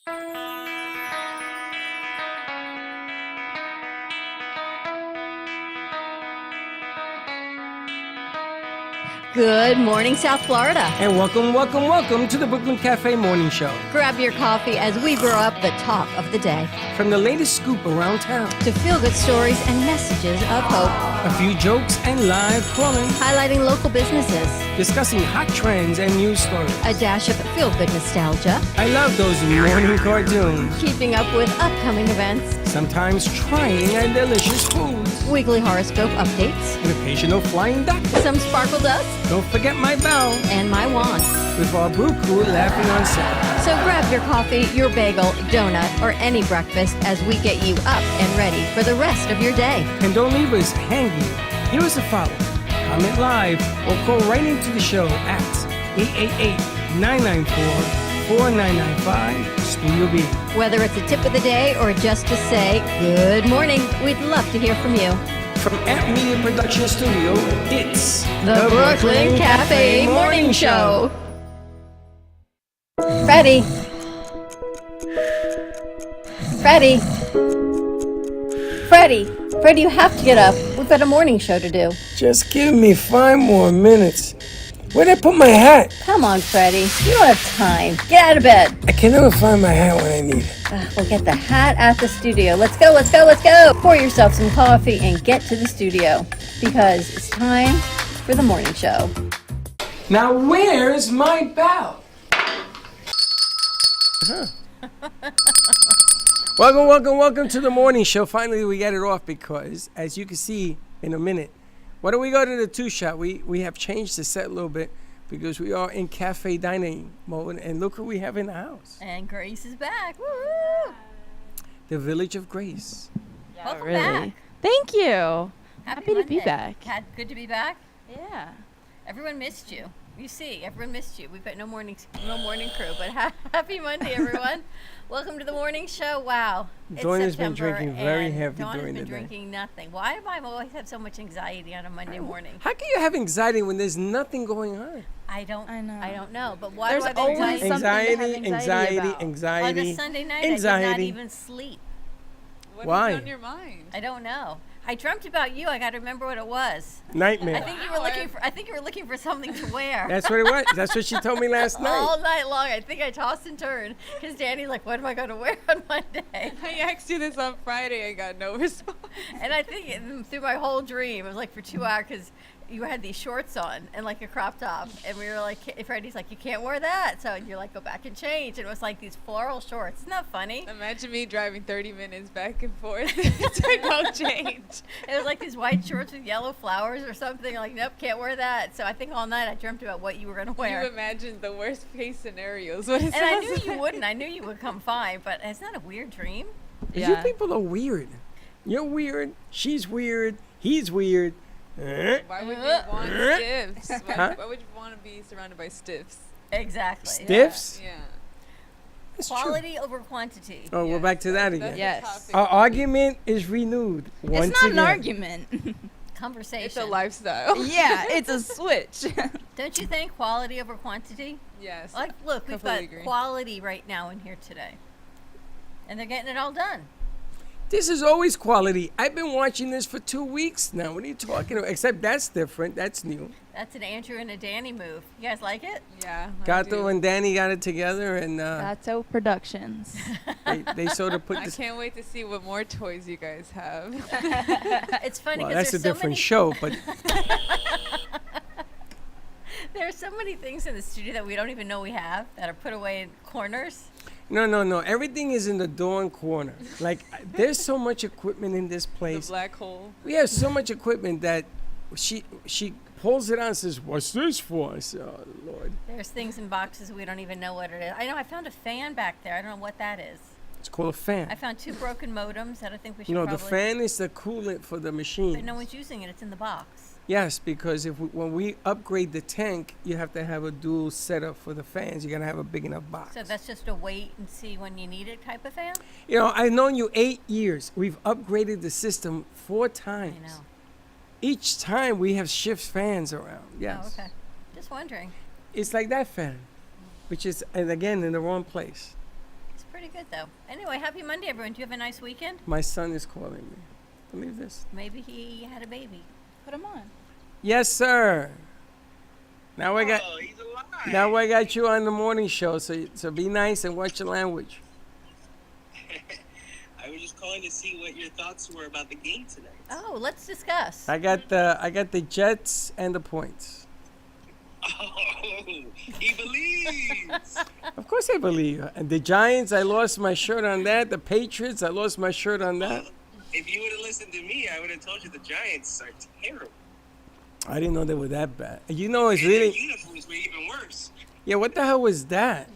Good morning, South Florida. And welcome to the Brooklyn Cafe Morning Show. Grab your coffee as we brew up the talk of the day. From the latest scoop around town to feel-good stories and messages of hope. A few jokes and live calling. Highlighting local businesses. Discussing hot trends and news stories. A dash of feel-good nostalgia. I love those morning cartoons. Keeping up with upcoming events. Sometimes trying and delicious foods. Weekly horoscope updates. An occasional flying duck. Some sparkle dust. Don't forget my bell. And my wand. With our brew crew laughing on set. So grab your coffee, your bagel, donut, or any breakfast as we get you up and ready for the rest of your day. And don't leave us hanging. Here is a follow. Comment live or call right into the show at 888-994-4995 Studio B. Whether it's a tip of the day or just to say good morning, we'd love to hear from you. From Amp Media Production Studio, it's the Brooklyn Cafe Morning Show. Freddie, you have to get up. We've got a morning show to do. Just give me 5 more minutes. Where'd I put my hat? Come on, Freddie. You don't have time. Get out of bed. I can never find my hat when I need it. We'll get the hat at the studio. Let's go. Pour yourself some coffee and get to the studio because it's time for the morning show. Now, where's my bell? Welcome to the morning show. Finally, we get it off because, as you can see in a minute, why don't we go to the 2-shot? We have changed the set a little bit because we are in cafe dining mode, and look who we have in the house. And Grace is back. Woo! The Village of Grace. Yeah, welcome back. Thank you. Happy to be back. Good to be back? Yeah. Everyone missed you. You see, everyone missed you. We've got no morning crew, but happy Monday, everyone. Welcome to the morning show. Wow. Dawn has been drinking very heavy during the day. Dawn has been drinking nothing. Why do I always have so much anxiety on a Monday morning? How can you have anxiety when there's nothing going on? I don't know. But why there's do I have always anxiety? Anxiety. On a Sunday night, I did not even sleep. Why? What's on your mind? I don't know. I dreamt about you. I got to remember what it was. Nightmare. I think you were looking for something to wear. That's what it was. That's what she told me last night. All night long. I think I tossed and turned because Danny's like, "What am I going to wear on Monday?" I asked you this on Friday. I got no response. And I think through my whole dream, it was like for 2 hours because you had these shorts on and like a crop top, and we were like, Freddie's like, "You can't wear that," so you're like, "Go back and change." And it was like these floral shorts. Isn't that funny? Imagine me driving 30 minutes back and forth to go change. It was like these white shorts with yellow flowers or something. Like, nope, can't wear that. So I think all night I dreamt about what you were going to wear. You imagined the worst case scenarios. What it and I knew like. you wouldn't. I knew you would come fine, but isn't that a weird dream? Yeah. You people are weird. You're weird. She's weird. He's weird. Why would you want stiffs? Why would you want to be surrounded by stiffs? Exactly. Stiffs? Yeah. It's quality over quantity. Oh, we're back to that again. Yes. Our argument is renewed once it's not again. an argument. Conversation. It's a lifestyle. Yeah, it's a switch. Don't you think quality over quantity? Yes. Like, look, we've got agree. quality right now in here today. And they're getting it all done. This is always quality. I've been watching this for 2 weeks now. What are you talking about? Except that's different. That's new. That's an Andrew and a Danny move. You guys like it? Yeah. Gato and Danny got it together, and Gato Productions. they sort of put I this. can't wait to see what more toys you guys have. It's funny Well, because that's a different show, but there are so many things in the studio that we don't even know we have that are put away in corners. no. Everything is in the Dawn corner. Like, there's so much equipment in this The place. black hole. We have so much equipment that she pulls it out and says, "What's this for?" I said, "Oh, Lord." There's things in boxes we don't even know what it is. I know I found a fan back there. I don't know what that is. It's called a fan. I found 2 broken modems that I think we should The probably... fan is the coolant for the machine. But no one's using it. It's in the box. Yes, because when we upgrade the tank, you have to have a dual setup for the fans. You gotta have a big enough box. So that's just a wait and see when you need it type of fan? I've known you 8 years. We've upgraded the system 4 times. I know. Each time we have shift fans around. Yes. Oh, okay. Just wondering. It's like that fan, which is, and again, in the wrong place. It's pretty pretty good though. Anyway, happy Monday, everyone. Do you have a nice weekend? My son is calling me. Believe this. Maybe he had a baby. Put him on. Yes, sir. Now I got. Oh, he's alive. Now I got you on the morning show, so be nice and watch your language. I was just calling to see what your thoughts were about the game tonight. Oh, let's discuss. I got the Jets and the points. Oh, he believes. Of course I believe. And the Giants, I lost my shirt on that. The Patriots, I lost my shirt on that. If you would have listened to me, I would have told you the Giants are terrible. I didn't know they were that bad. You know, it's And their really. uniforms were even worse. Yeah, what the hell was that? The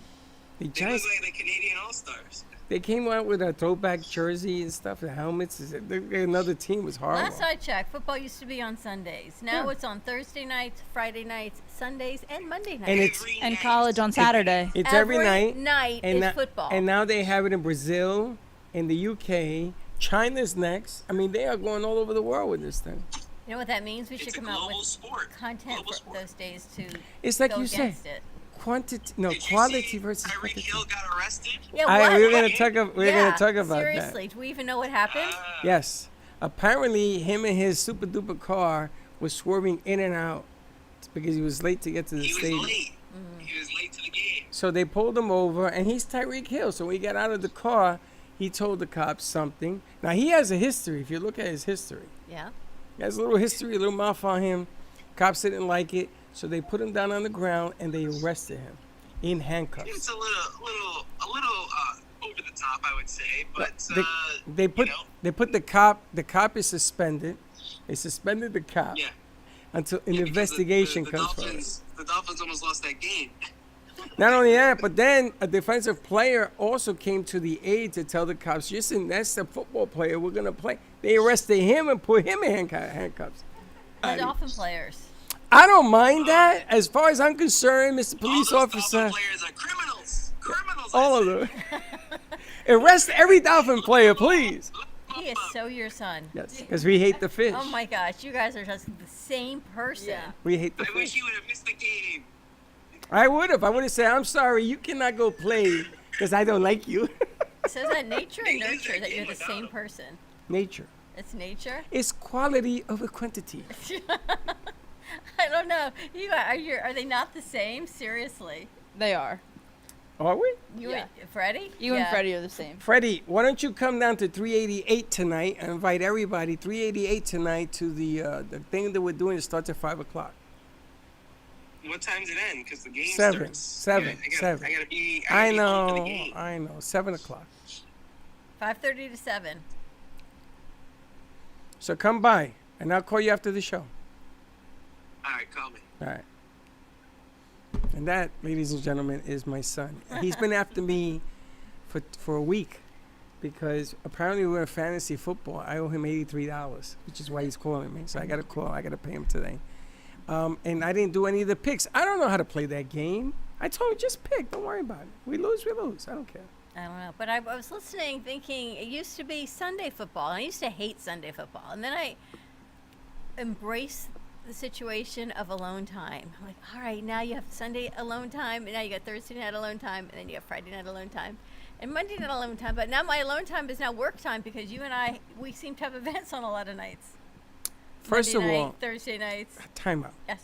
They look Giants, like the Canadian All-Stars. they came out with a throwback jersey and stuff, the helmets. Another team was horrible. Last I checked, football used to be on Sundays. Now Yeah. it's on Thursday nights, Friday nights, Sundays, and Monday nights. And it's Every And night. college on Saturday. it's every night. night And is na- football. And now they have it in Brazil, in the UK, China's next. I mean, they are going all over the world with this thing. You know what that means? We should It's a come out global with sport. content Global for sport. those days to It's like go you say, against it. quantity, no, Did you quality see versus Tyreek quantity. Hill got arrested? Yeah, We're what? gonna talk. We're Yeah, gonna talk about seriously, do we even know what happened? Ah. that. Yes, apparently him and his super duper car was swerving in and out because he was late to get to the He was stadium. late. He was late to the game. So they pulled him over, and he's Tyreek Hill. So when he got out of the car, he told the cops something. Now he has a history. If you look at his history, Yeah. he has a little history, a little mouth on him. Cops didn't like it, so they put him down on the ground and they arrested him in handcuffs. It's a little over the top, I would say. But They put you know, they put the cop. The cop is suspended. They suspended the cop yeah. until an Yeah, because investigation the comes from it. Dolphins, the Dolphins almost lost that game. Not only that, but then a defensive player also came to the aid to tell the cops, "Listen, that's the football player. We're gonna play." They arrested him and put him in handcuffs. The Dolphin players. I don't mind that. As far as I'm concerned, Mr. Police All those officer, Dolphin players are criminals. Criminals. all of them. Arrest every Dolphin player, please. He is so your son. Yes, because we hate the fish. Oh my gosh, you guys are just the same person. Yeah. We hate the I wish fish. you would have missed the game. I would have. I would have said, "I'm sorry, you cannot go play because I don't like you." So is that nature They and lose nurture their that you're game the without same him. person? Nature. It's nature. It's quality over quantity. I don't know. Are they not the same? Seriously. They are. Are we? You Yeah. and Freddie? You and Freddie are the same. Freddie, why don't you come down to 388 tonight and invite everybody 388 tonight to the thing that we're doing. It starts at 5 o'clock. What time's it end? Because the game Seven. starts. Seven. I gotta, Seven. I gotta be. I gotta be home for know. the game. I know. 7 o'clock. 5:30 to 7. So come by, and I'll call you after the show. All right, call me. All right. And that, ladies and gentlemen, is my son. He's been after me for a week because apparently we're in fantasy football. I owe him $83, which is why he's calling me. So I got to call. I got to pay him today. And I didn't do any of the picks. I don't know how to play that game. I told him, just pick. Don't worry about it. We lose, we lose. I don't care. I don't know. But I was listening, thinking it used to be Sunday football. And I used to hate Sunday football. And then I embraced the situation of alone time. I'm like, all right, now you have Sunday alone time, and now you got Thursday night alone time, and then you got Friday night alone time, and Monday night alone time. But now my alone time is now work time because you and I, we seem to have events on a lot of nights. First Monday of night, all, Thursday nights. time out. Yes.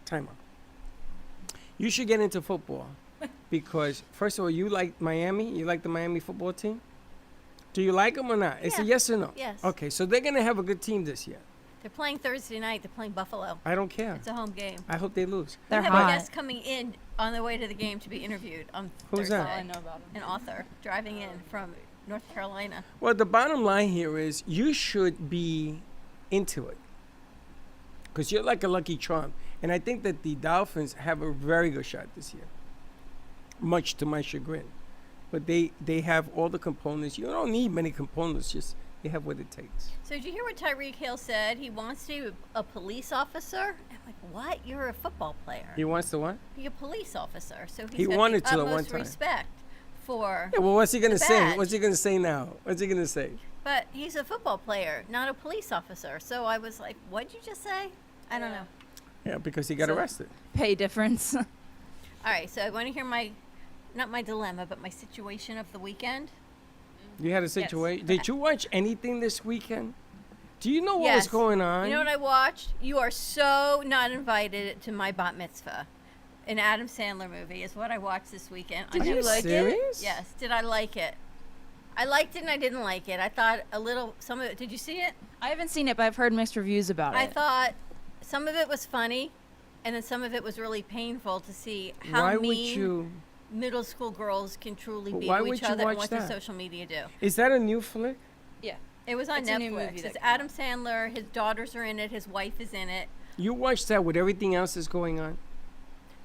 Time out. You should get into football because, first of all, you like Miami? You like the Miami football team? Do you like them or not? It's a Yeah. yes or no? Yes. Okay, so they're going to have a good team this year. They're playing Thursday night. They're playing Buffalo. I don't care. It's a home game. I hope they lose. They're we have hot. a guest coming in on the way to the game to be interviewed on Who's Thursday. that? All I know about An author driving in from North Carolina. Well, the bottom line here is you should be into it because you're like a lucky charm. And I think that the Dolphins have a very good shot this year, much to my chagrin. But they have all the components. You don't need many components, just they have what it takes. So did you hear what Tyreek Hill said? He wants to be a police officer. I'm like, what? You're a football player. He wants to what? Be a police officer. So He he's got wanted the to at one utmost time. respect for. Yeah, well, what's he going to The say? badge. What's he going to say now? What's he going to say? But he's a football player, not a police officer. So I was like, what'd you just say? I don't know. Yeah, because he got So- arrested. Pay difference. All right, so I want to hear my not my dilemma, but my situation of the weekend. You had a situation. Did you watch anything this weekend? Do you know what was Yes. going on? You know what I watched? You are so not invited to my bat mitzvah. An Adam Sandler movie is what I watched this weekend. Did on you Netflix. like it? Serious? Yes. Did I like it? I liked it and I didn't like it. I thought some of it, did you see it? I haven't seen it, but I've heard mixed reviews about I it. thought some of it was funny and then some of it was really painful to see how Why would mean you? middle school girls can truly But be why to would each you other and watch what that? does social media do. Is that a new flick? Yeah. It was on It's a new movie Netflix. that It's came out. Adam Sandler. His daughters are in it. His wife is in it. You watched that with everything else that's going on?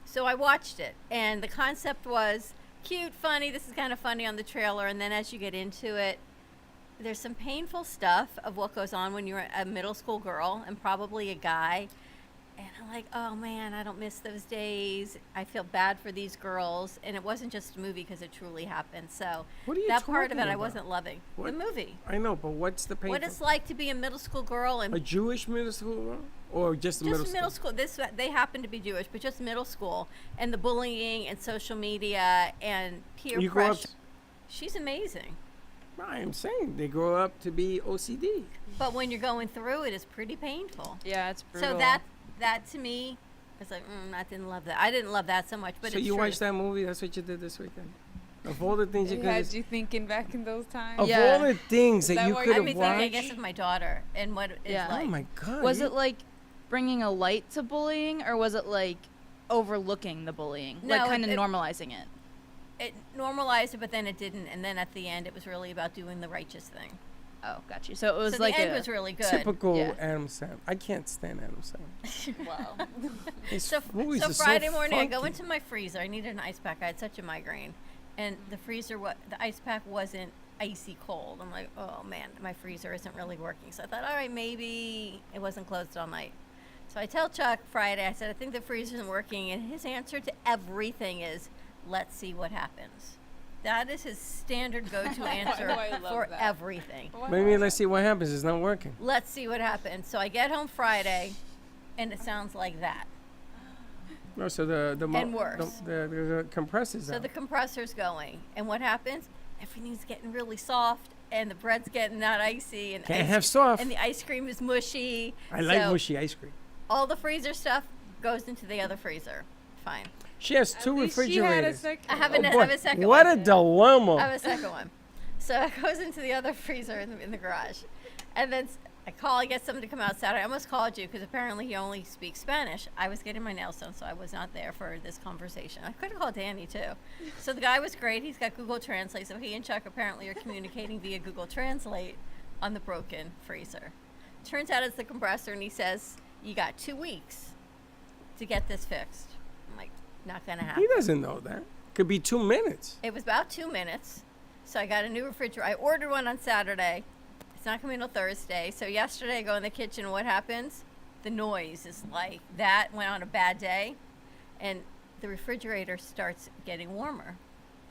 So I watched it, and the concept was cute, funny. This is kind of funny on the trailer, and then as you get into it, there's some painful stuff of what goes on when you're a middle school girl and probably a guy. And I'm like, oh man, I don't miss those days. I feel bad for these girls. And it wasn't just a movie because it truly happened. So What are you that part of it talking I about? wasn't loving. What? The movie. I know, but what's the painful? What it's like to be a middle school girl and A Jewish middle school girl? Or just a just middle school? This they happen to be Jewish, but just middle school and the bullying and social media and peer You grow up. pressure. She's amazing, I am saying they grow up to be OCD. but when you're going through it, it's pretty painful. Yeah, it's brutal. So that to me, it's like I didn't love that. I didn't love that so much, but So it's you true. watched that movie? That's what you did this weekend? Of all the things you It could had you thinking back in those times. Of Yeah. all the things Is that that you why could you- I have mean, watched. I guess of my daughter and what it's Yeah. like. Oh my God. Was you- it like bringing a light to bullying, or was it like overlooking the bullying? No, like kind of it- normalizing it? It normalized it, but then it didn't. And then at the end, it was really about doing the righteous thing. Oh, got you. So it was So like the end a, was really good. typical Yeah. Adam Sandler? I can't stand Adam Sandler. Wow. His So, movies so are Friday morning, I go funky. into my freezer. I needed an ice pack. I had such a migraine, and the freezer, the ice pack wasn't icy cold. I'm like, oh man, my freezer isn't really working. So I thought, all right, maybe it wasn't closed all night. So I tell Chuck Friday, I said, I think the freezer isn't working, and his answer to everything is, let's see what happens. That is his standard go-to answer I love for that. everything. Maybe let's see what happens. It's not working. Let's see what happens. So I get home Friday, and it sounds like that. No, so the And worse. the compressor's So out. the compressor's going, and what happens? Everything's getting really soft, and the bread's getting not icy, and Can't have soft. and the ice cream is mushy. I like So mushy ice cream. All the freezer stuff goes into the other freezer. Fine. She has At two least she had a refrigerators. second. I have, Oh, I boy. have a second What one. a dilemma. I have a second one. So it goes into the other freezer in the garage. And then I get someone to come out Saturday. I almost called you because apparently he only speaks Spanish. I was getting my nails done, so I was not there for this conversation. I could have called Danny, too. So the guy was great. He's got Google Translate, so he and Chuck apparently are communicating via Google Translate on the broken freezer. Turns out it's the compressor, and he says, you got 2 weeks to get this fixed. I'm like, not going to happen. He doesn't know that. Could be 2 minutes. It was about 2 minutes. So I got a new refrigerator. I ordered one on Saturday. It's not coming until Thursday. So yesterday I go in the kitchen. What happens? The noise is like that. Went on a bad day. And the refrigerator starts getting warmer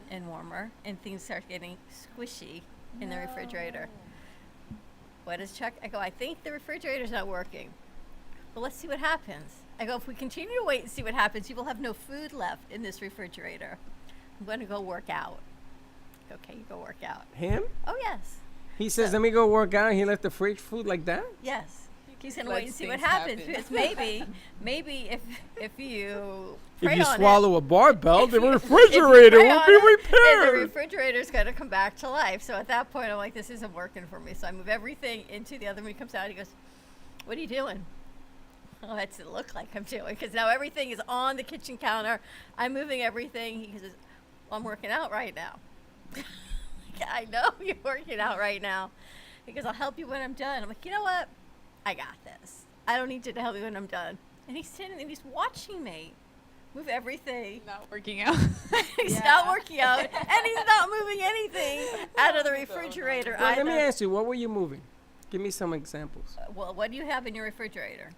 and warmer. And things start getting squishy in the refrigerator. What does Chuck? I go, I think the refrigerator's not working. But let's see what happens. I go, if we continue to wait and see what happens, you will have no food left in this refrigerator. I'm going to go work out. Okay, you go work out. Him? Oh, yes. He says, let me go work out. He left the fridge food like that? Yes. He's going to Let wait and see what things happens. happen. Because maybe if you If pray you on swallow a barbell, the If you refrigerator pray will on be it, and the repaired. refrigerator's going to come back to life. So at that point, I'm like, this isn't working for me. So I move everything into the other. When he comes out, he goes, what are you doing? Oh, that's what it look like I'm doing. Because now everything is on the kitchen counter. I'm moving everything. He says, well, I'm working out right now. I know you're working out right now. He goes, I'll help you when I'm done. I'm like, you know what? I got this. I don't need you to help me when I'm done. And he's sitting and he's watching me move everything. Not working out. He's not working out, and he's not moving anything out of the refrigerator Well, either. let me ask you, what were you moving? Give me some examples. Well, what do you have in your refrigerator?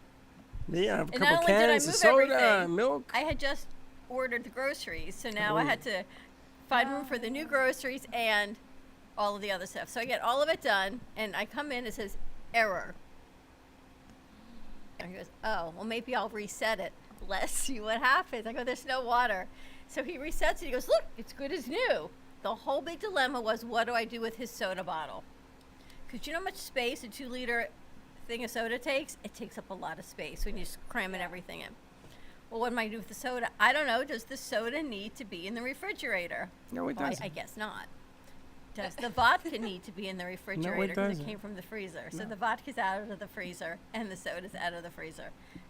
Yeah, a And couple not only did I cans of move soda, everything, milk. I had just ordered the groceries, so now I Oh. had to find room for the new groceries and all of the other stuff. So I get all of it done, and I come in, it says error. And he goes, oh, well, maybe I'll reset it. Let's see what happens. I go, there's no water. So he resets it. He goes, look, it's good as new. The whole big dilemma was, what do I do with his soda bottle? Because you know how much space a 2-liter thing of soda takes? It takes up a lot of space when you're just cramming everything in. Well, what am I going to do with the soda? I don't know. Does the soda need to be in the refrigerator? No, it Well, doesn't. I guess not. Does the vodka need to be in the refrigerator because it doesn't. came from the freezer? So No. the vodka's out of the freezer and the soda's out of the freezer.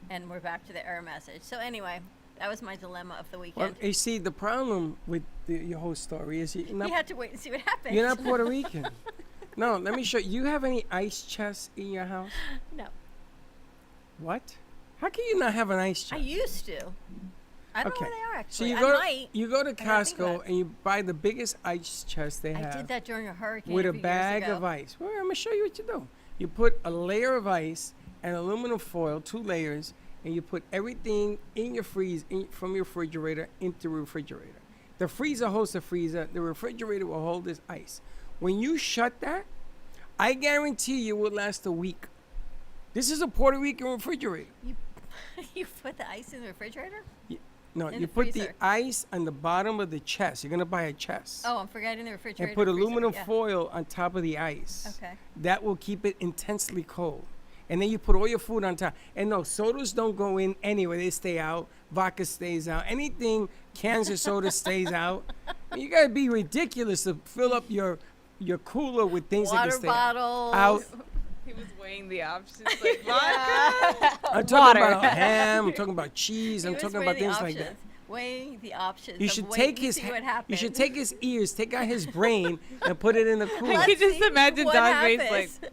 And we're back to the error message. So anyway, that was my dilemma of the Well, weekend. you see, the problem with your whole story is You had to wait and see what happened. you're not Puerto Rican. No, let me show you. You have any ice chests in your house? No. What? How can you not have an ice I chest? used to. I don't Okay. know where they are So actually. you I go might. you go to I gotta think about Costco it. and you buy the biggest ice chest they I have did that during a hurricane with a a few bag years ago. of ice. Well, I'm gonna show you what you do. You put a layer of ice and aluminum foil, 2 layers, and you put everything in your from your refrigerator into the refrigerator. The freezer holds the freezer. The refrigerator will hold this ice. When you shut that, I guarantee you will last a week. This is a Puerto Rican refrigerator. You put the ice in the refrigerator? No, In you the put the freezer. ice on the bottom of the chest. You're gonna buy a chest. Oh, I'm forgetting the refrigerator. And put freezer, aluminum yeah. foil on top of the ice. Okay. That will keep it intensely cold. And then you put all your food on top. And no, sodas don't go in anyway. They stay out. Vodka stays out. Anything cans of soda stays out. And you gotta be ridiculous to fill up your cooler with things that Water can stay bottles. out. He was weighing the options. Like, vodka. I'm talking Water. about ham. I'm talking about cheese. He I'm was talking weighing about the things like that. options. Weighing the options. You of should waiting take to his see what you should happens. take his ears, take out his brain, and put it in the cooler. I Let's could just see imagine what Don's face happens.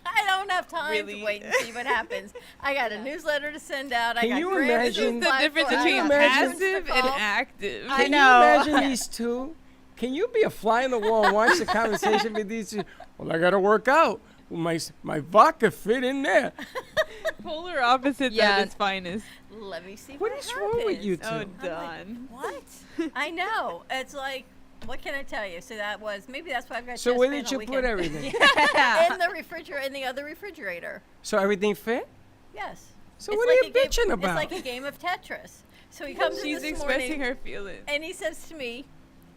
I don't have time Really? to wait and see what happens. I got a newsletter to send out. I Can got you grants to imagine- the apply difference for. I between got imagine- business to passive and call. active. I Can know. you imagine Yeah. these two? Can you be a fly on the wall and watch the conversation with these two? Well, I gotta work out. Well, my vodka fit in there. Polar opposites Yeah. at its finest. Let me see What what is wrong with happens. you two? Oh, I'm like, Don. what? I know. It's like, what can I tell you? So that was, maybe that's why I've got So chest where pain did all you weekend. put everything? In the refrigerator, in the other refrigerator. So everything fit? Yes. So It's what like are you a game- bitching about? It's like a game of Tetris. So he comes in She's this expressing morning, her feelings. and he says to me,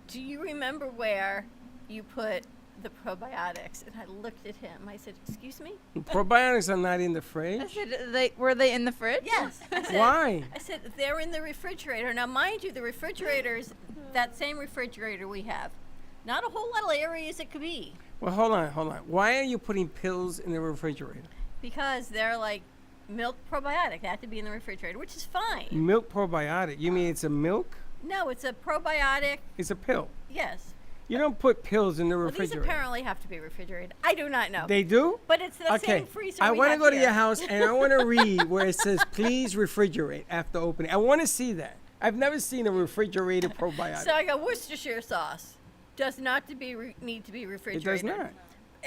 "Do you remember where you put the probiotics?" And I looked at him. I said, "Excuse me?" Probiotics are not in the I fridge. said, were they in the fridge? Yes. I said, Why? I said, "They're in the refrigerator." Now, mind you, the refrigerator's that same refrigerator we have. Not a whole lot of areas it could be, Well, hold on. Why are you putting pills in the refrigerator? because they're like milk probiotic. They have to be in the refrigerator, which is fine. Milk probiotic. You mean it's a milk? No, it's a probiotic. It's a pill. Yes. You don't put pills in the Well, these refrigerator. apparently have to be refrigerated. I do not know. They do? But it's the Okay. same freezer. I we want to have go to here. your house and I want to read where it says, please refrigerate after opening. I want to see that. I've never seen a refrigerated probiotic. So I got Worcestershire sauce. Does not to be need to be It refrigerated. does not.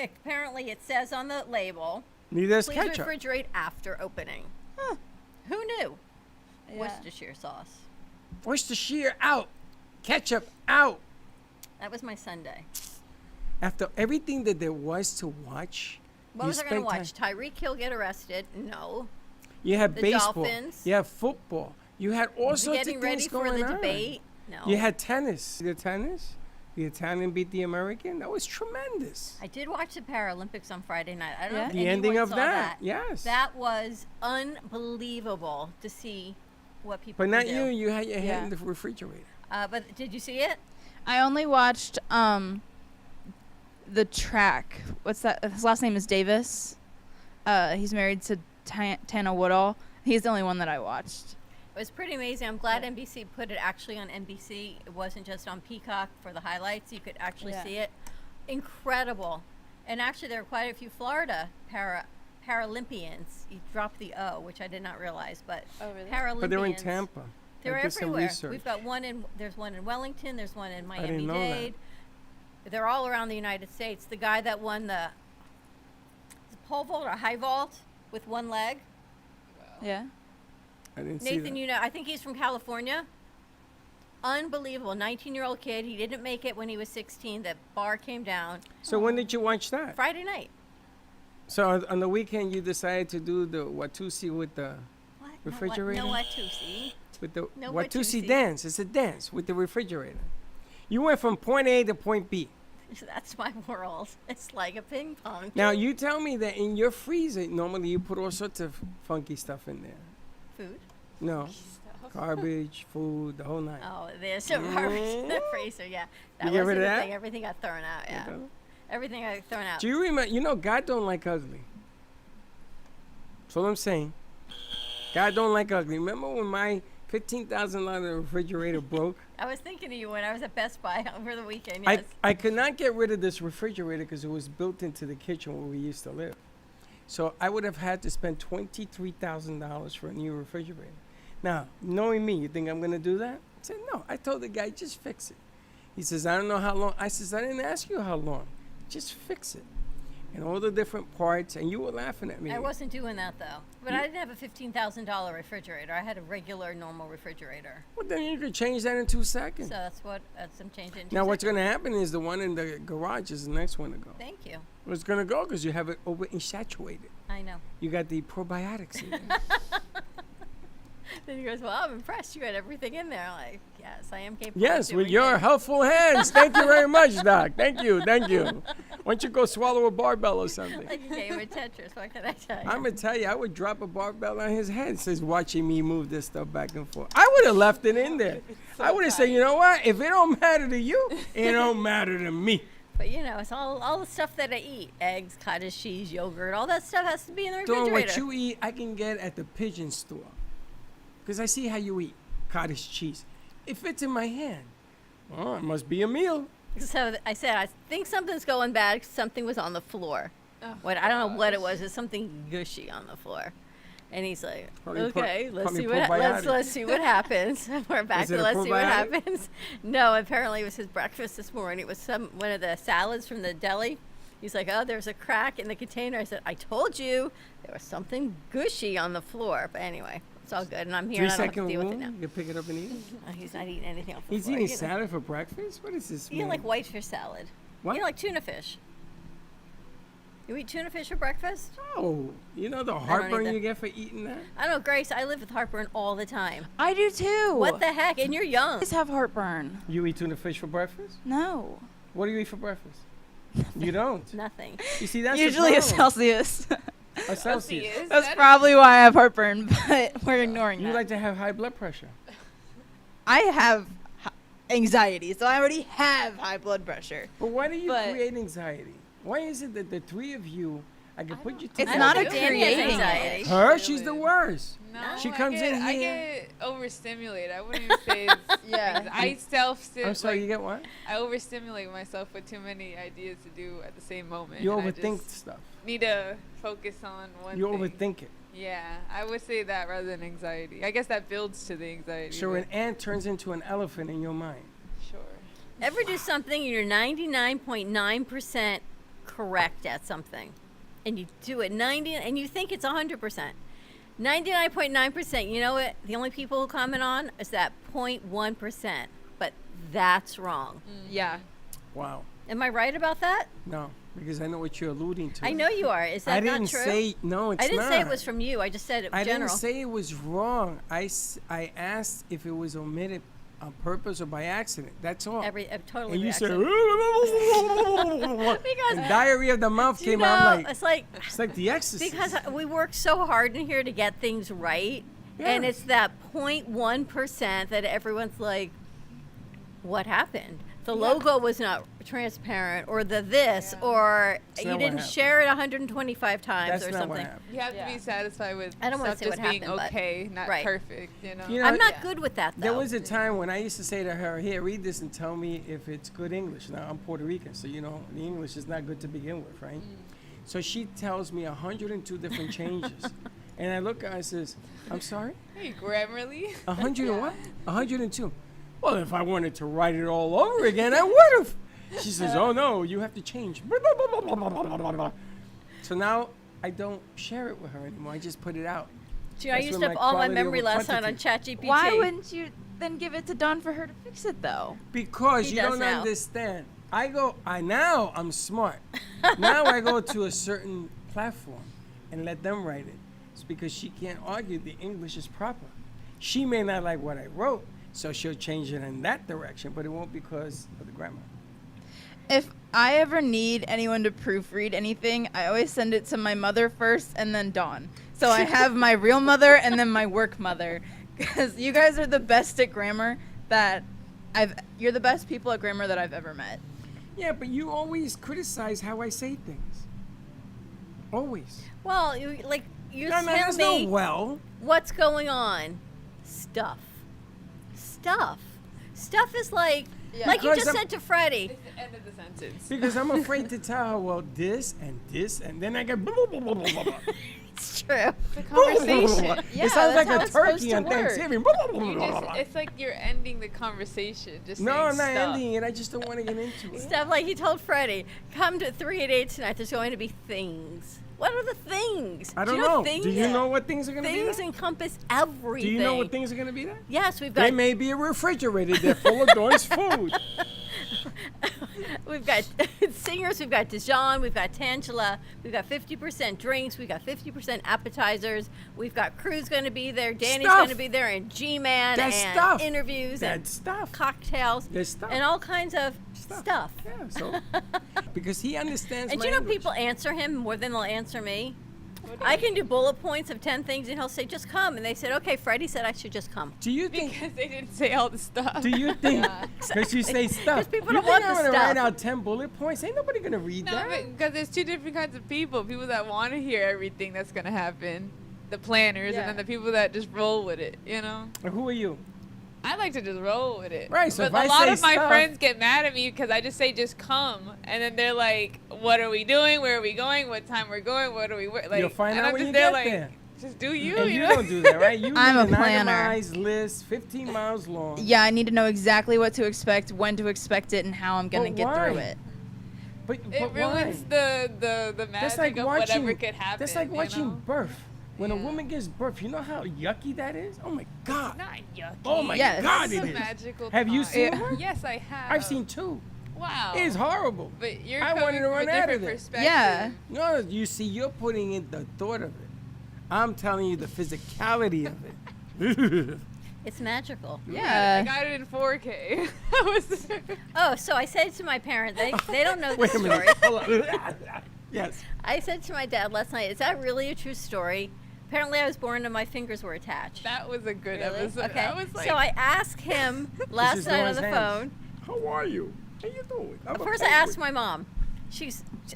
Apparently, it says on the label, Neither does please ketchup. refrigerate after opening. Who knew? Yeah. Worcestershire sauce. Worcestershire out. Ketchup out. That was my Sunday. After everything that there was to watch, What you was I going to spent watch? Tyreek Hill get arrested? No. you had The baseball. Dolphins. You had football. You had all sorts Getting of ready things for going the on. debate? No. You had tennis. The tennis. The Italian beat the American. That was tremendous. I did watch the Paralympics on Friday night. I don't know Yeah? if The ending anyone of saw that. Yes. That was unbelievable to see what people but not can you. do. You had your head Yeah. in the refrigerator. But did you see it? I only watched the track. What's that? His last name is Davis. He's married to Tana Woodall. He's the only one that I watched. It was pretty amazing. I'm glad NBC put it actually on NBC. It wasn't just on Peacock for the highlights. You could actually Yeah. see it. Incredible. And actually, there were quite a few Florida Paralympians. You dropped the O, which I did not realize, but Oh, really? Paralympians. But they're in Tampa. They're I did some everywhere. research. We've got there's one in Wellington, there's one in didn't Miami know that. Dade. They're all around the United States. The guy that won the pole vault or high vault with one leg, Yeah. I didn't see Nathan, that. you know, I think he's from California. Unbelievable. 19-year-old kid. He didn't make it when he was 16. The bar came down. So when did you watch that? Friday night. So on the weekend you decided to do the Watusi with the What? refrigerator? No Watusi. With the No Watusi Watusi. dance. It's a dance with the refrigerator. You went from point A to point B. That's my world. It's like a ping pong. Now, you tell me that in your freezer, normally you put all sorts of funky stuff in there. Food. No. Garbage, food, the whole nine. Oh, there's some garbage in the freezer. Yeah, that You get rid wasn't of a that? thing. Everything got thrown out. Yeah, You know? everything got thrown out. Do you remember? You know, God don't like ugly. That's what I'm saying. God don't like ugly. Remember when my $15,000 refrigerator broke? I was thinking of you when I was at Best Buy over the weekend. Yes. I could not get rid of this refrigerator because it was built into the kitchen where we used to live. So I would have had to spend $23,000 for a new refrigerator. Now, knowing me, you think I'm going to do that? I said, no. I told the guy, just fix it. He says, I don't know how long. I says, I didn't ask you how long. Just fix it. And all the different parts, and you were laughing at me. I wasn't doing that though. But I didn't have a $15,000 refrigerator. I had a regular, normal refrigerator. Well, then you could change that in 2 seconds. So that's I'm changing. Now, what's going to happen is the one in the garage is the next one to go. Thank you. Well, it's going to go because you have it over-insaturated. I know. You got the probiotics in there. Then he goes, well, I'm impressed. You had everything in there. I'm like, yes, I am capable. Yes, of with doing your it. helpful hands. Thank you very much, Doc. Thank you. Why don't you go swallow a barbell or something? Like a game of Tetris. What can I tell you? I'm going to tell you, I would drop a barbell on his head. Says, watching me move this stuff back and forth. I would have left it in there. I would have said, you know what? If it don't matter to you, it don't matter to me. But you know, it's all the stuff that I eat: eggs, cottage cheese, yogurt. All that stuff has to be in the refrigerator. Doing what you eat, I can get at the pigeon store. Because I see how you eat cottage cheese. It fits in my hand. Oh, it must be a meal. So I said, I think something's going bad. 'Cause something was on the floor. Oh, What I don't know what it was. It's something gushy on the floor. And he's like, Probably okay, let's probably see what probiotic. let's see what happens. We're back Was it to a let's see what probiotic? happens. No, apparently it was his breakfast this morning. It was one of the salads from the deli. He's like, oh, there's a crack in the container. I said, I told you there was something gushy on the floor. But anyway, it's all good, and I'm here. 3 and I don't have to second deal with it rule, now. you pick it up and eat it. He's not eating anything off the He's floor. eating You know. salad for breakfast? What is this, You man? like whitefish salad. What? You like tuna fish. You eat tuna fish for breakfast? Oh, you know the heartburn either. you get for eating that? I don't know, Grace. I live with heartburn all the time. I do too. What the heck? And you're young. I always have heartburn. You eat tuna fish for breakfast? No. What do you eat for breakfast? You don't. Nothing. You see, that's Usually the a problem. Celsius. A Celsius. That's probably why I have heartburn, but we're ignoring You that. like to have high blood pressure. I have anxiety, so I already have high blood pressure. But why do you But- create anxiety? Why is it that the three of you, I can put you It's together? I not don't a think Danny has creating anxiety. Her, she's the worst. No, She comes in I here- get overstimulated. I wouldn't even say it's Yeah. I I'm sorry, you get what? I overstimulate myself with too many ideas to do at the same moment. You and I overthink just stuff. need to focus on one You thing. overthink it. Yeah, I would say that rather than anxiety. I guess that builds to the anxiety. So but an ant turns into an elephant in your mind. sure. Ever do something and you're 99.9% correct at something, and you do it 90, and you think it's 100%. 99.9%. You know what? The only people who comment on is that 0.1%. But that's wrong. Yeah. Wow. Am I right about that? No, because I know what you're alluding to. I know you are. Is that I didn't not true? say no. It's I didn't not. say it was from you. I just said it I general. didn't say it was wrong. I asked if it was omitted on purpose or by accident. That's all. Totally. and you said, because and diarrhea of the mouth you came know, out. I'm like, it's like The Exorcist. because we work so hard in here to get things right, and Yeah. it's that 0.1% that everyone's like, "What happened? The logo was not transparent, or the this, or That's you not what didn't happened. share it 125 times, That's or not what something." happened. You have Yeah. to be satisfied with I don't wanna stuff say what just being happened, but- okay, not Right. perfect. You know. You know, I'm not Yeah. good with that though. There was a time when I used to say to her, "Here, read this and tell me if it's good English." Now I'm Puerto Rican, so you know the English is not good to begin with, right? So she tells me 102 different changes, and I look at her and says, "I'm sorry, Hey, Grammarly. 100 and what? 102. Well, if I wanted to write it all over again, I would have." She says, "Oh no, you have to change." So now I don't share it with her anymore. I just put it out. Gee, I That's used when up my all my quality over memory last night on quantity. ChatGPT. Why wouldn't you then give it to Dawn for her to fix it though? Because He you does don't now. understand. Now I'm smart. Now I go to a certain platform and let them write it. It's because she can't argue the English is proper. She may not like what I wrote, so she'll change it in that direction, but it won't because of the grammar. If I ever need anyone to proofread anything, I always send it to my mother first and then Dawn. So I have my real mother and then my work mother. Because you guys are the best at grammar you're the best people at grammar that I've ever met. Yeah, but you always criticize how I say things. Always. Well, you No, tell no, me well. what's going on. Stuff is like Yeah. like you Because just I'm- said to Freddie. It's the end of the sentence. Because I'm afraid to tell her, well, this, and then I get blah, blah, blah, blah, blah, blah. It's true. It's a conversation. Yeah, It sounds that's like how a it's supposed turkey to on work. Thanksgiving. Blah, blah, blah, You blah, just, blah, blah. it's like you're ending the conversation. Just No, saying I'm not stuff. ending it. I just don't want to get into it. Stuff like he told Freddie, come to 3 at 8 tonight. There's going to be things. What are the things? I don't Do you know. know. Things, Do you know what things are going to be things there? encompass everything. Do you know what things are going to be there? Yes, we've There got may be a refrigerator there full of Dawn's food. we've got singers, we've got Dijon, we've got Tangela, we've got 50% drinks, we've got 50% appetizers, we've got Crew's going to be there, Danny's Stuff. going to be there, and G-Man, That's and stuff. interviews, and That's stuff. cocktails, There's stuff. and all kinds of stuff. Yeah, so because he understands And my do you know English. people answer him more than they'll answer me? What do I you can do bullet points of 10 things, and he'll say, just come. And they said, okay, Freddie said I should just come. Do you think? Because they didn't say all the stuff. Do you think? Yeah. Because you say stuff. people you don't think want I'm the gonna write stuff. out 10 bullet points? Ain't nobody gonna read No, that. because there's two different kinds of people. People that want to hear everything that's going to happen, the planners, Yeah. and then the people that just roll with it, you know? Or who are you? I like to just roll with it. Right, so but if a I lot say of my stuff- friends get mad at me because I just say just come, and then they're like, "What are we doing? Where are we going? What time we're going? What are we like?" You'll find and out I'm when just you there get like, there. just do you. And you know? don't do that, right? You I'm need a an planner. itemized list, 15 miles long. Yeah, I need to know exactly what to expect, when to expect it, and how I'm going to But get through why? it. But It why? ruins the That's magic like of watching. whatever could happen. That's like watching you know? birth. When a Yeah. woman gives birth, you know how yucky that is? Oh my God. Not yucky. Oh my Yes. God, It's it a is. magical Have you time. seen Yeah. one? Yes, I have. I've seen 2. Wow. It's horrible. But you're I coming wanted to from run a out of different there. perspective. Yeah. No, you see, you're putting in the thought of it. I'm telling you the physicality of it. It's magical. I Yeah. got it in 4K. That was Oh, so I said to my parents, they don't know Wait this a minute. story. Hold on. Yes. I said to my dad last night, is that really a true story? Apparently I was born and my fingers were attached. that was a good Really? episode. Okay. I was like, So I asked him last is night on Laura's the hands. phone. How are you? How you doing? I'm a First I penguin. asked my mom.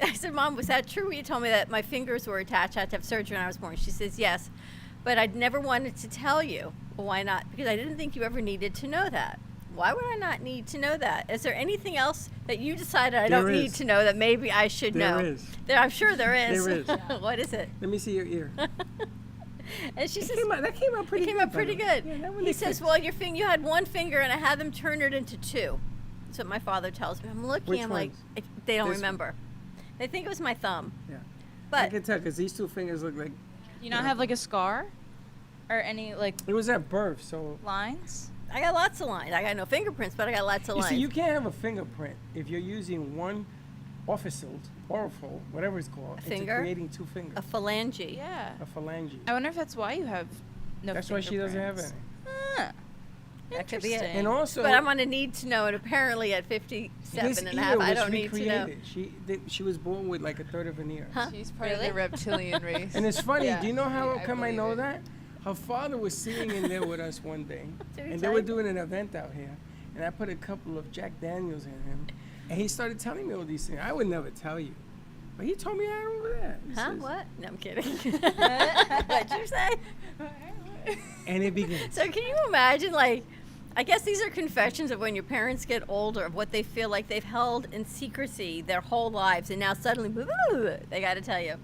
I said, Mom, was that true when you told me that my fingers were attached? I had to have surgery when I was born. She says, yes. But I'd never wanted to tell you. Well, why not? Because I didn't think you ever needed to know that. Why would I not need to know that? Is there anything else that you decided I There don't need is. to know that maybe I should There know? is. I'm sure there is. There is. What is it? Let me see your ear. And she says, That came out pretty it good. came out by pretty the way. good. Yeah, that one He they says, fixed. well, you had one finger and I had them turn it into 2. That's what my father tells me. I'm looking, Which I'm like, ones? they don't This one? remember. They think it was my thumb. Yeah. I But can tell because these 2 fingers look like You not have like a scar? Or any like it was at birth. So lines? I got lots of lines. I got no fingerprints, but I got lots of you lines. see, you can't have a fingerprint if you're using one orifice, whatever it's called, into finger? creating 2 fingers. A phalange. Yeah. A phalange. I wonder if that's why you have no That's why she doesn't have any. fingerprints. Huh. That could be it. Interesting. And also, But I'm going to need to know it. Apparently at 57 this and a ear half, was I don't need to know. recreated. She was born with like a third of an ear. Huh? she's part Really? of the reptilian race. And it's funny. Yeah. Do you know how I come I believe know it. that? Her father was sitting in there with us one day, Did he and tell they were you? doing an event out here, and I put a couple of Jack Daniels in him, and he started telling me all these things. I would never tell you, but he told me I remember that. He Huh? says- What? No, I'm kidding. What'd you say? And it begins. So can you imagine, like, I guess these are confessions of when your parents get older, of what they feel like they've held in secrecy their whole lives, and now suddenly, woo, they got to tell you.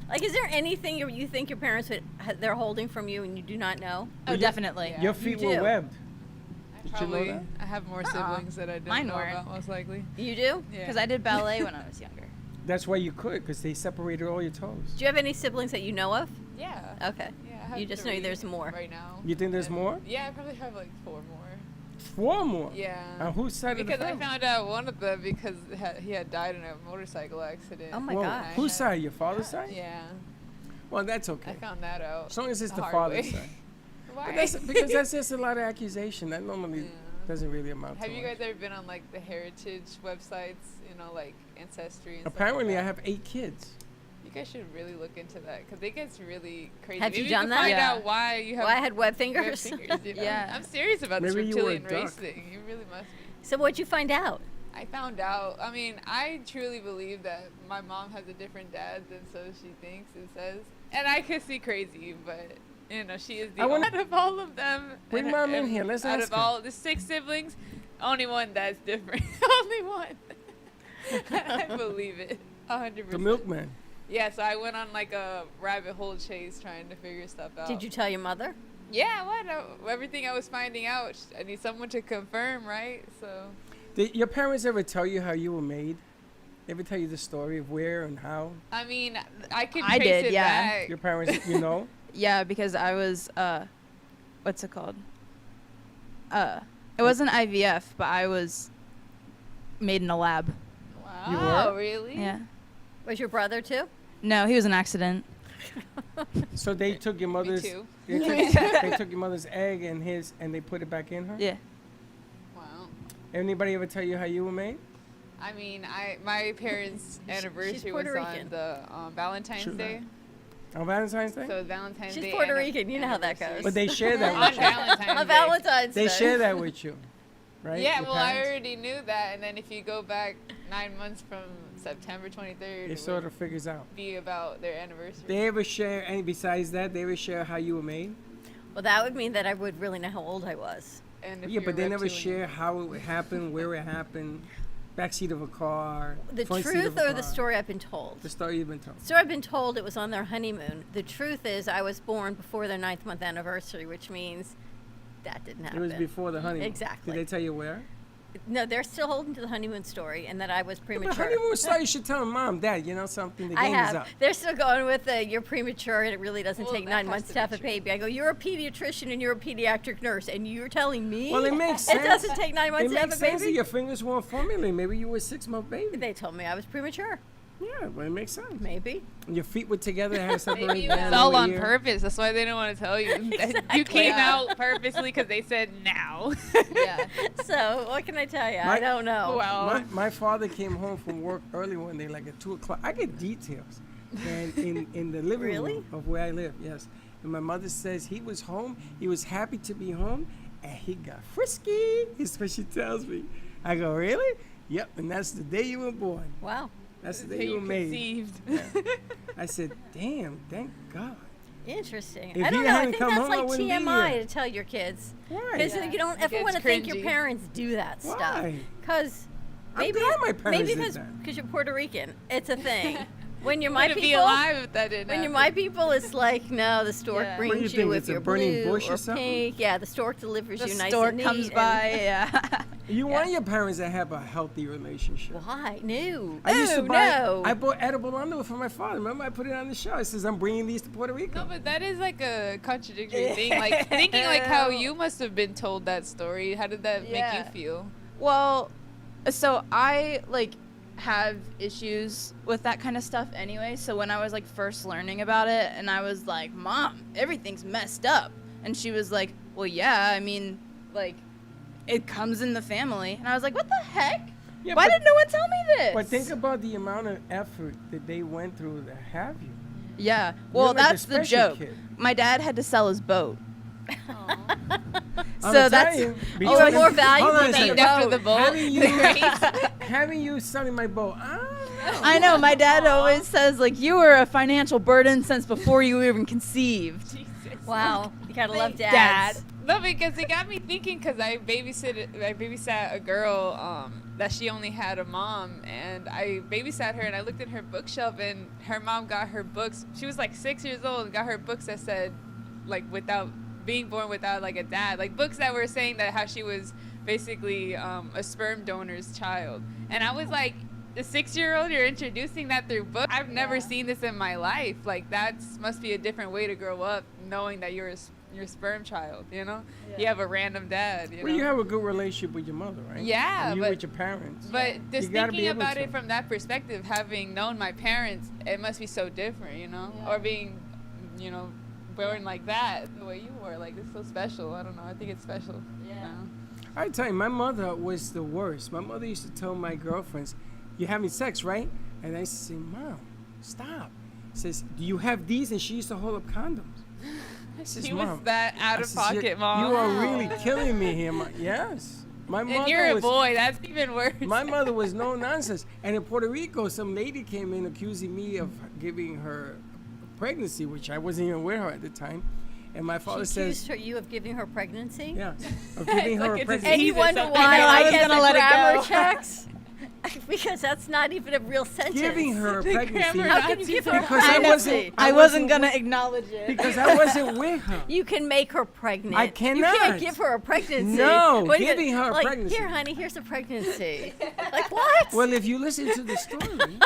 Like, is there anything you think your parents they're holding from you and you do not know? Oh, definitely. Yeah. Your feet You were do. webbed. I Did you know probably that? I have more Uh-uh. siblings that I didn't Mine know weren't. about, most likely. You do? Yeah. Because I did ballet when I was younger. That's why you could, because they separated all your toes. Do you have any siblings that you know of? Yeah. Okay. Yeah, I have You just know 3 there's more. right now. You think there's And- more? Yeah, I probably have like 4 more. 4 more. Yeah. On whose side Because of the I family? found out one of them because he had died in a motorcycle accident. Oh my Well, gosh. whose side? Your father's side? Yeah. Well, that's I okay. found that out. As long as it's the hard father's way. side. Why? But that's, because that's just a lot of accusation. That normally Yeah. doesn't really amount Have to you much. guys ever been on like the heritage websites? You know, like Ancestry and Apparently, I stuff like have 8 kids. that? You guys should really look into that because it gets really crazy. Have you Maybe done can that? Find Yeah. out why you have Well, I had web web fingers. fingers. You know? Yeah. I'm serious about this Maybe you were a reptilian race duck. thing. You really must be. So what'd you find out? I found out. I mean, I truly believe that my mom has a different dad than so she thinks and says. And I could see crazy, but you know, she is the I wanna- out of all of them. Bring and- Mom in and here. Let's out ask of her. all the 6 siblings, only one that's different. Only one. I believe it. 100%. The milkman. Yeah, so I went on like a rabbit hole chase trying to figure stuff out. Did you tell your mother? Yeah, what? Everything I was finding out, I need someone to confirm, right? So. Did your parents ever tell you how you were made? Ever tell you the story of where and how? I mean, I could I trace did, it yeah. back. Your parents, you know? Yeah, because I was what's it called? It wasn't IVF, but I was made in a lab. You Wow, were? really? Yeah. Was your brother too? No, he was an accident. So they took your mother's. too. They took your mother's egg and they put it back in her. Yeah. Wow. Anybody ever tell you how you were made? I mean, my parents' anniversary was Puerto on Rican. the Valentine's True Day. On Valentine's Day. So it's Valentine's She's Day. Puerto Rican. You know how that anniversary. goes. But they share that on with you. Valentine's On Day. Valentine's They Day. share that with you, right? Yeah, Your well, I parents? already knew that, and then if you go back 9 months from September 23rd, It it sort would of figures out. be about their anniversary. They ever share any besides that? They ever share how you were made? Well, that would mean that I would really know how old I was. And if Yeah, you're but they never reptilian. share how it happened, where it happened, backseat of a car, The front seat truth of a or car. the story I've been told? The story you've been told. The story I've been told it was on their honeymoon. The truth is I was born before their 9th month anniversary, which means that didn't It happen. was before the honeymoon. Exactly. Did they tell you where? No, they're still holding to the honeymoon story and that I was The premature. honeymoon story, you should tell them, Mom, Dad, you know something? The I game is have. up. They're still going with the you're premature and it really doesn't Well, take that 9 has months to to have be a true. baby. I go, you're a pediatrician and you're a pediatric nurse and you're telling me Well, it makes sense. it doesn't take 9 months It to have makes a sense that baby? your fingers weren't formulated. Maybe you were a 6-month baby. They told me I was premature. Yeah, but it makes sense. Maybe. Your feet were together, had separated. Maybe it was down all over on here. purpose. That's why they didn't want to tell you. Exactly. You came Yeah. out purposely because they said now. Yeah. So what can I tell you? My- I don't know. Wow. My father came home from work early one day, like at 2 o'clock. I get details, and in the living Really? room of where I live, yes. And my mother says he was home. He was happy to be home, and he got frisky. Is what she tells me. I go, really? Yep. And that's the day you were born. Wow. That's the That's day how you were made. conceived. I said, damn, thank God. Interesting. If I don't he know. I hadn't think come that's home, I like wouldn't be TMI here. to tell your kids. Why? Because Yeah. you don't It ever gets want to think your cringy. parents do that stuff. Why? Because I'm maybe glad my parents maybe did that. because you're Puerto Rican, it's a thing. When you're my Wouldn't people, be alive if that didn't when you're happen. my people, it's like no, the stork Yeah. What do you brings think, you if it's a you're burning blue bush or or something? pink. Yeah, the stork delivers The you nice stork and neat. comes and- by. Yeah. You want your parents to have a healthy relationship. Why? No. I used to Oh, buy. no. I bought edible underwear for my father. Remember, I put it on the show. I says, "I'm bringing these to Puerto Rico." No, but that is like a contradictory thing. Like thinking like how you must have been told that story. How did that Yeah. make you feel? Well, so I have issues with that kind of stuff anyway. So when I was first learning about it, and I was like, "Mom, everything's messed up," and she was like, "Well, yeah, I mean, it comes in the family," and I was like, "What the heck? Yeah, Why but- did no one tell me this?" But think about the amount of effort that they went through to have you. Yeah. Well, like a that's the special joke. kid. My dad had to sell his boat. I'm So telling that's you, You were between- more valuable Hold on a than second. the After boat. the boat, Having the you, grace. having you selling my boat. I don't know. I know. My dad always says you were a financial burden since before you even conceived. Jesus. Wow, you gotta love Dad. dads. No, because it got me thinking. Because I babysat a girl that she only had a mom, and I babysat her, and I looked at her bookshelf, and her mom got her books. She was 6 years old, and got her books that said without being born without a dad, books that were saying that how she was basically a sperm donor's child. And I was like, the 6-year-old, you're introducing that through books? I've never seen this in my life. That must be a different way to grow up, knowing that you're your sperm child, you know? You have a random dad, you know? Well, you have a good relationship with your mother, right? Yeah, And you but- with your parents. But just You gotta be thinking able about to. it from that perspective, having known my parents, it must be so different, you know? Or being born like that, the way you were. Like, it's so special. I don't know. I think it's special. Yeah. I tell you, my mother was the worst. My mother used to tell my girlfriends, "You're having sex, right?" And I used to say, "Mom, stop." Says, "Do you have these?" And she used to hold up condoms. I says, She "Mom," was that out I of says, pocket, Mom. You are really killing me here, Mom. Yes. My mother And you're a was, boy. That's even worse. My mother was no nonsense. And in Puerto Rico, some lady came in accusing me of giving her pregnancy, which I wasn't even with her at the time. And my father She says, accused you of giving her pregnancy? yeah, of giving her a Like, pregnancy. And you Jesus, wonder something. why I know, I I was get gonna the let it grammar go. checks? Because that's not even a real sentence. Giving her a pregnancy. grammar- How can you give her a Because I pregnancy? I wasn't gonna acknowledge it. Because I wasn't with her. You can make her pregnant. I You cannot. can't give her a pregnancy. No, What are you giving gonna- her a like, pregnancy. Here, honey, here's a pregnancy. Like, what? Well, if you listen to the story,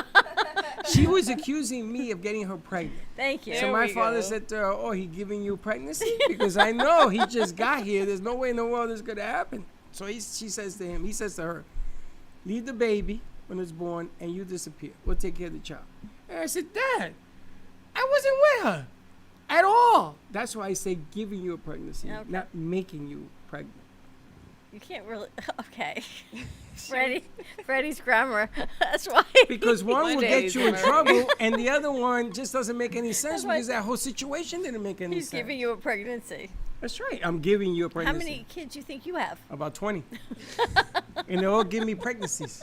she was accusing me of getting her pregnant. Thank you. So There my we father go. said to her, "Oh, he giving you pregnancy?" Because I know he just got here. There's no way in the world this could happen. So she says to him, he says to her, "Leave the baby when it's born and you disappear. We'll take care of the child." And I said, "Dad, I wasn't with her at all." That's why I say giving you a pregnancy, Okay. not making you pregnant. You can't really. Okay. Freddie's grammar. That's why. Because one will get Mondays, you in am I trouble, and the other one just doesn't make any sense That's why- because that whole situation didn't make any He's sense. giving you a pregnancy. That's right. I'm giving you a How pregnancy. many kids do you think you have? About 20. And they all give me pregnancies.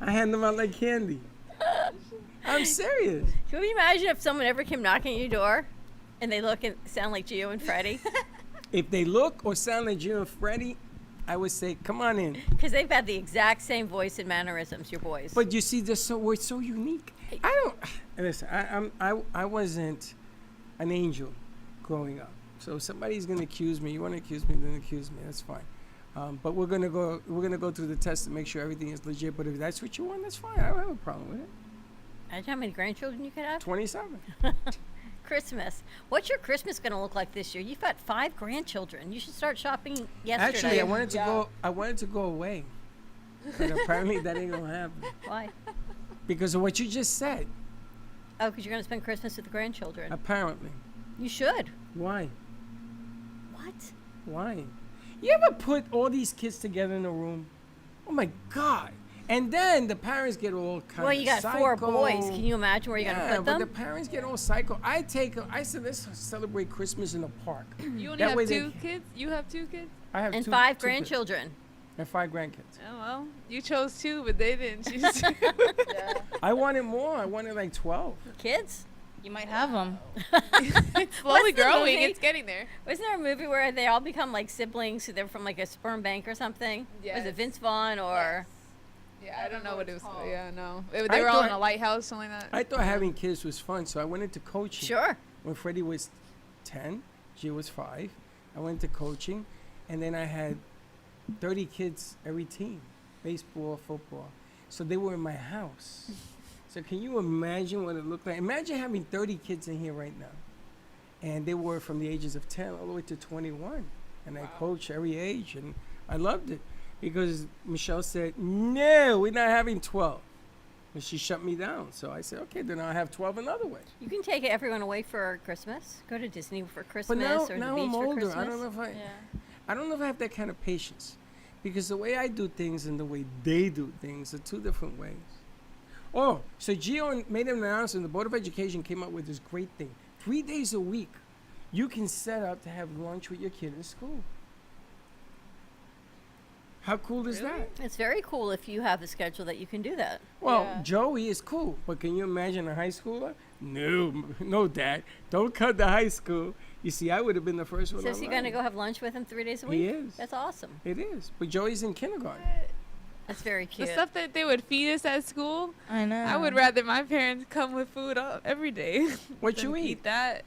I hand them out like candy. I'm serious. Can you imagine if someone ever came knocking at your door and they look and sound like Gio and Freddie? If they look or sound like Jim and Freddie, I would say, "Come on in." Because they've had the exact same voice and mannerisms, your boys. But you see, we're so unique. I don't listen. I wasn't an angel growing up. So if somebody's gonna accuse me, you want to accuse me, then accuse me. That's fine. But we're gonna go through the test to make sure everything is legit. But if that's what you want, that's fine. I don't have a problem with it. Imagine how many grandchildren you could have. 27. Christmas. What's your Christmas going to look like this year? You've got 5 grandchildren. You should start shopping yesterday. Actually, I wanted to go. I wanted to go away, but apparently that ain't gonna happen Why? because of what you just said. Oh, because you're going to spend Christmas with the grandchildren. Apparently, You should. why? What? Why? You ever put all these kids together in a room? Oh my God! And then the parents get all kind of Well, you got 4 boys. Can you imagine where you're Yeah, going to put but them? the parents get all psycho. I said, let's celebrate Christmas in the park. You only That way have they 2 kids? You have 2 kids? I have And 2 5 kids grandchildren. and 5 grandkids. Oh, well. You chose 2, but they didn't choose 2. I wanted more. I wanted like 12. Kids? You might have them. It's slowly the growing. movie? It's getting there. Wasn't there a movie where they all become like siblings who they're from like a sperm bank or something? Was Yes. it Vince Vaughn or? Yeah, I don't know what it was called. Yeah, no. I They were all in thought- a lighthouse, something like that. I thought having kids was fun, so I went into coaching. Sure. When Freddie was 10, G was 5, I went to coaching, and then I had 30 kids every team, baseball, football. So they were in my house. So can you imagine what it looked like? Imagine having 30 kids in here right now. And they were from the ages of 10 all the way to 21. And I coached every age, and I loved it. Because Michelle said, "No, we're not having 12." And she shut me down. So I said, "Okay, then I'll have 12 another way." You can take everyone away for Christmas. Go to Disney for Christmas But now, or the now beach I'm for older. Christmas. I don't know if I don't know if I have that kind of patience, because the way I do things and the way they do things are 2 different ways. Oh, so Gio made an announcement. The Board of Education came up with this great thing: 3 days a week, you can set up to have lunch with your kid in school. How cool is that? It's very cool if you have a schedule that you can do that. Well, Yeah. Joey is cool, but can you imagine a high schooler? No, Dad, don't cut the high school. You see, I would have been the first one. So is he online. going to go have lunch with him 3 days a week? He is. That's awesome. It is, but Joey's in kindergarten. That's very The cute. stuff that they would feed us at school, I know. I would rather my parents come with food every day. What than you eat? Eat that.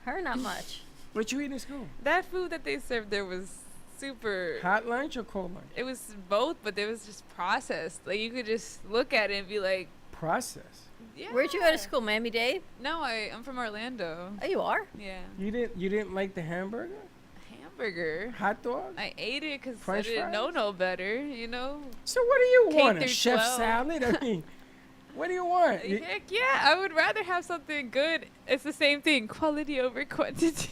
Her, not much. What you eat in school? That food that they served there was super. Hot lunch or cold lunch? It was both, but it was just processed. Like, you could just look at it and be like, Process. yeah. Where'd you go to school, Miami-Dade? No, I'm from Orlando. Oh, you are? Yeah. You didn't like the hamburger? Hamburger. Hot dog? I ate it because I French didn't know fries? no better, you know? So what do you K want? A through chef 12. salad? I mean, What do you want? Heck yeah, I would rather have something good. It's the same thing, quality over quantity.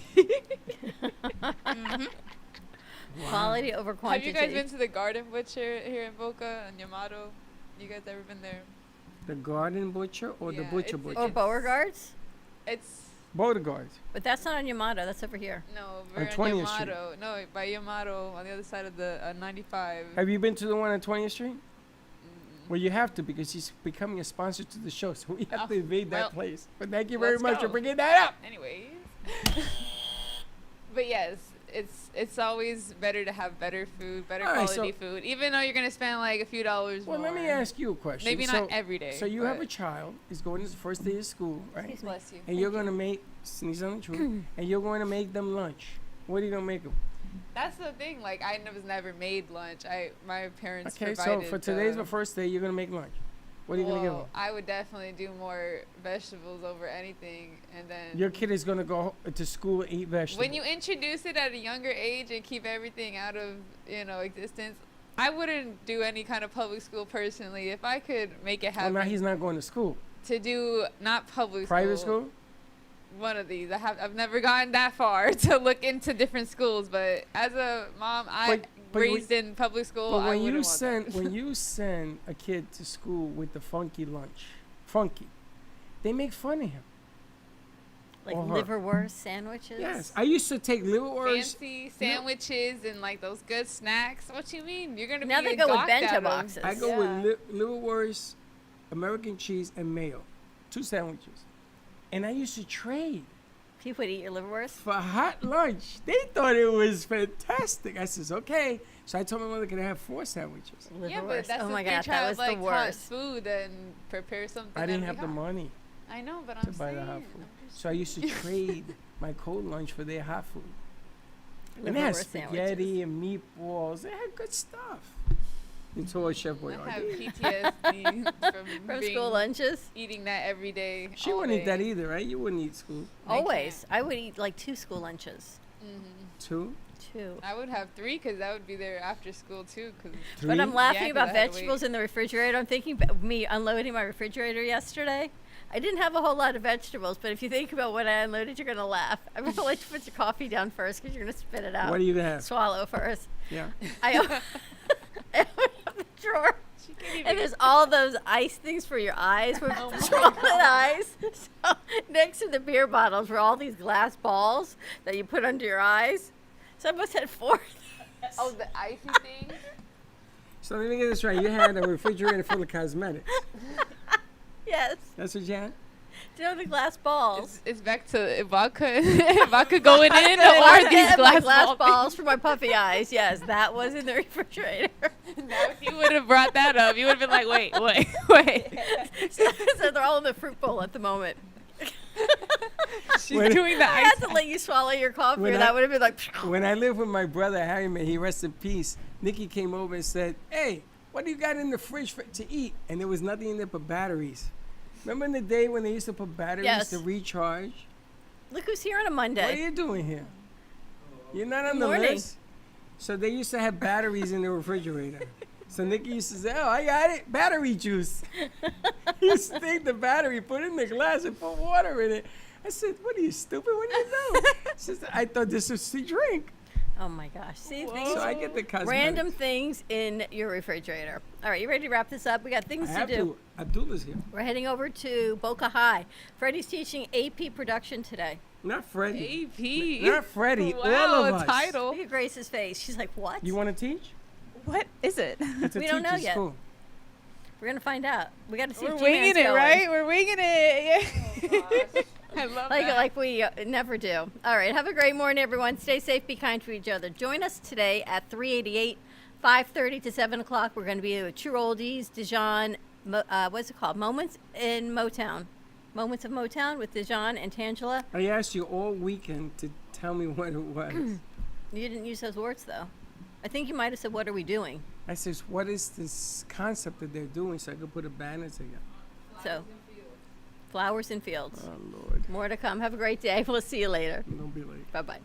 Quality over Have quantity. you guys been to the Garden Butcher here in Boca and Yamato? You guys ever been there? The garden butcher or the Yeah, butcher it's- butcher? Or Beauregard's? It's Beauregard's. But that's not on Yamato. That's over here. no, we're On on 20th Street. Yamato. No, by Yamato on the other side of the 95. Have you been to the one on 20th Street? Well, you have to because he's becoming a sponsor to the show, so we have Oh, to invade well, that place. But thank you very let's much for go. bringing that up. Anyways. But yes, it's always better to have better food, better All right, quality so- food, even though you're gonna spend like a few dollars Well, more. let me ask you a question. Maybe so, not every day. So you have a but- child. He's going to his first day of school, right? Bless you. And you're going to make, sneeze on the truth, and you're going to make them lunch. What are you going to make them? That's the thing. Like I was never made lunch. My parents Okay, so provided. for today's the first day, you're going to make lunch. What are you going to give them? I would definitely do more vegetables over anything, and then Your kid is going to go to school and eat vegetables. when you introduce it at a younger age and keep everything out of existence, I wouldn't do any kind of public school personally. If I could make it Well, happen now he's not going to school. to do not public Private school? one of these. I've never gotten that far to look into different schools, but as a mom, I But raised in public school. But I when you wouldn't want that. when you send a kid to school with the funky lunch, they make fun of him. Like Or her. liverwurst sandwiches. Yes, I used to take liverwurst. fancy sandwiches and like those good snacks. What you mean? You're gonna Now be they go with gawked bento at 'em. boxes. I go Yeah. with liverwurst, American cheese, and mayo, 2 sandwiches, and I used to trade People would eat your liverwurst. for hot lunch. They thought it was fantastic. I says okay, so I told my mother, "Can I have 4 sandwiches?" Liverwurst. Yeah, but that's oh the my thing. gosh, Try that to, was like, the hot worst. food and prepare something. I didn't that'd have be the hot. money I know, but to I'm buy saying. the hot food, I'm just- so I used to trade my cold lunch for their hot food. And they had Liverwurst spaghetti and meatballs. They had good stuff. Until Chef I have Boyardee. PTSD From being- school lunches. eating that every day. She all wouldn't eat that day. either, right? You wouldn't eat school. I Always. I would eat like 2 school lunches. 2, 2. I would have 3 because that would be there after school too. 'Cause 3. But I'm laughing Yeah, 'cause about I had to wait. vegetables in the refrigerator. I'm thinking about me unloading my refrigerator yesterday. I didn't have a whole lot of vegetables, but if you think about what I unloaded, you're going to laugh. I'm going to let you put your coffee down first because you're going to spit it out. What are you gonna have? Swallow first. Yeah. I open up the drawer, She can't even- and there's all those ice things for your eyes with Oh my chocolate ice. So next to the beer bottles were all these glass balls that you put under your eyes. So I must have 4. Oh, the icy thing. So let me get this right. You had a refrigerator full of cosmetics. Yes. That's what you had? Do you know the glass balls? It's back to vodka. Vodka going in I or these had my glass, balls balls. for my puffy eyes. Yes, that was in the refrigerator. Now, if you would have brought that up, you would have been like, wait. So they're all in the fruit bowl at the moment. She's When- doing the I had ice. to let you swallow your coffee, When or I- that would have been like. When I lived with my brother Harry, may he rest in peace, Nikki came over and said, "Hey, what do you got in the fridge to eat?" And there was nothing in there but batteries. Remember in the day when they used to put batteries Yes. to recharge? Look who's here on a What are Monday. you doing here? You're not on the Morning. list. So they used to have batteries in the refrigerator. So Nikki used to say, "Oh, I got it, battery juice." He used to take the battery, put it in the glass, and put water in it. I said, "What are you, stupid? What do you know?" She said, "I thought this was to drink." Oh my gosh. See, So things, I get the cosmetics. random things in your refrigerator. All right, you ready to wrap this up? We got I things to have do. to. Abdullah's here. We're heading over to Boca High. Freddie's teaching AP production today. Not Freddie. AP. Not Freddie. Wow, all of a us. title. Look at Grace's face. She's like, what? You want to teach? What is it? It's a We don't know teacher's yet. school. We're going to find out. We got to see We're if winging G-Man's it, going. right? We're winging it. Yeah. I love that. Like we never do. All right. Have a great morning, everyone. Stay safe. Be kind to each other. Join us today at 388, 5:30 to 7 o'clock. We're going to be with True Oldies, Dijon, what's it called? Moments in Motown. Moments of Motown with Dijon and Tangela. I asked you all weekend to tell me what it was. You didn't use those words, though. I think you might have said, what are we doing? I says, what is this concept that they're doing so I could put a banner together? So, flowers and fields. Oh, Lord. More to come. Have a great day. We'll see you later. Don't be late. Bye-bye.